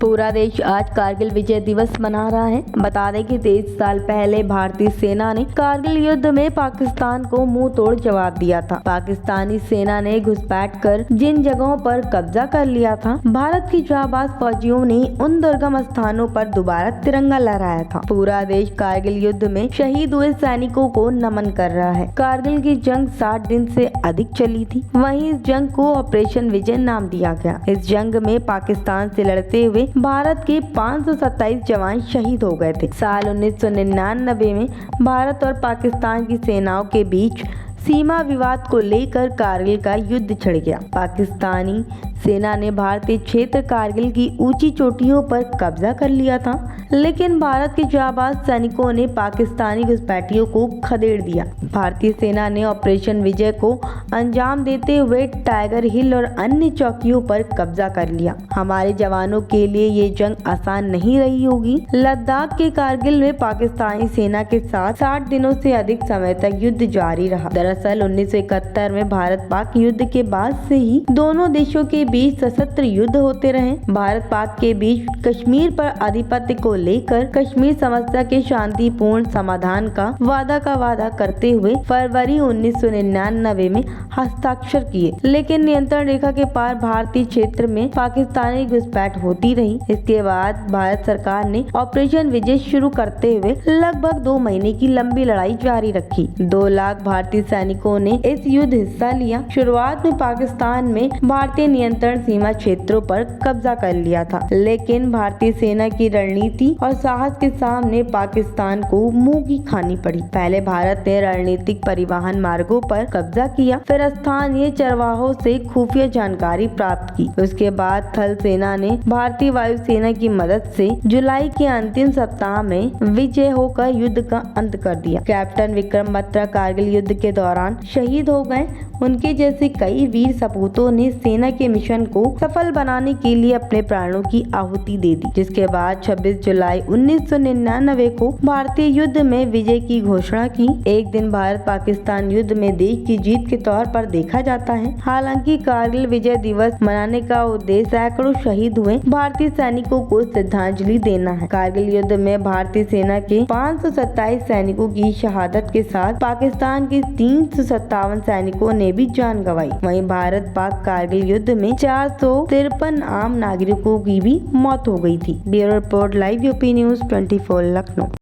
पूरा देश आज कारगिल विजय दिवस मना रहा है। बता दें कि 23 साल पहले भारतीय सेना ने कारगिल युद्ध में पाकिस्तान को मुंह तोड़ जवाब दिया था। पाकिस्तानी सेना ने घुसपैठ कर जिन जगहों पर कब्जा कर लिया था, भारत की जाबाज फौजियों ने उन दुर्गम स्थानों पर दोबारा तिरंगा लहराया था। पूरा देश कारगिल युद्ध में शहीद हुए सैनिकों को नमन कर रहा है। कारगिल की जंग 60 दिन से अधिक चली थी। वहीं इस जंग को ऑपरेशन विजय नाम दिया गया। इस जंग में पाकिस्तान से लड़ते हुए भारत के 527 जवान शहीद हो गए थे। साल 1999 में भारत और पाकिस्तान की सेनाओं के बीच सीमा विवाद को लेकर कारगिल का युद्ध छिड़ गया। पाकिस्तानी सेना ने भारतीय क्षेत्र कारगिल की ऊंची चोटियों पर कब्जा कर लिया था, लेकिन भारत के जाबाज सैनिकों ने पाकिस्तानी घुसपैठियों को खदेड़ दिया। भारतीय सेना ने ऑपरेशन विजय को अंजाम देते हुए टाइगर हिल और अन्य चौकियों पर कब्जा कर लिया। हमारे जवानों के लिए ये जंग आसान नहीं रही होगी। लद्दाख के कारगिल में पाकिस्तानी सेना के साथ 60 दिनों से अधिक समय तक युद्ध जारी रहा। दरअसल 1971 में भारत पाक युद्ध के बाद से ही दोनों देशों के बीच सशस्त्र युद्ध होते रहे। भारत पाक के बीच कश्मीर पर आधिपत्य को लेकर कश्मीर समस्या के शांतिपूर्ण समाधान का वादा करते हुए फरवरी 1999 में हस्ताक्षर किए, लेकिन नियंत्रण रेखा के पार भारतीय क्षेत्र में पाकिस्तानी घुसपैठ होती रही। इसके बाद भारत सरकार ने ऑपरेशन विजय शुरू करते हुए लगभग 2 महीने की लंबी लड़ाई जारी रखी। 2 लाख भारतीय सैनिकों ने इस युद्ध हिस्सा लिया। शुरुआत में पाकिस्तान में भारतीय नियंत्रण सीमा क्षेत्रों पर कब्जा कर लिया था, लेकिन भारतीय सेना की रणनीति और साहस के सामने पाकिस्तान को मुंह की खानी पड़ी। पहले भारत ने रणनीतिक परिवहन मार्गों पर कब्जा किया, फिर स्थानीय चरवाहों से खुफिया जानकारी प्राप्त की। उसके बाद थल सेना ने भारतीय वायुसेना की मदद से जुलाई के अंतिम सप्ताह में विजय होकर युद्ध का अंत कर दिया। कैप्टन विक्रम बत्रा कारगिल युद्ध के दौरान शहीद हो गए। उनके जैसे कई वीर सपूतों ने सेना के मिशन को सफल बनाने के लिए अपने प्राणों की आहुति दे दी, जिसके बाद 26 जुलाई 1999 को भारतीय युद्ध में विजय की घोषणा की। एक दिन भारत पाकिस्तान युद्ध में देश की जीत के तौर पर देखा जाता है। हालांकि कारगिल विजय दिवस मनाने का उद्देश्य सैकड़ों शहीद हुए भारतीय सैनिकों को श्रद्धांजलि देना है। कारगिल युद्ध में भारतीय सेना के 527 सैनिकों की शहादत के साथ पाकिस्तान के 357 सैनिकों ने भी जान गंवाई। वहीं भारत पाक कारगिल युद्ध में 453 आम नागरिकों की भी मौत हो गई थी। Bureau report, live UP news 24 Lucknow.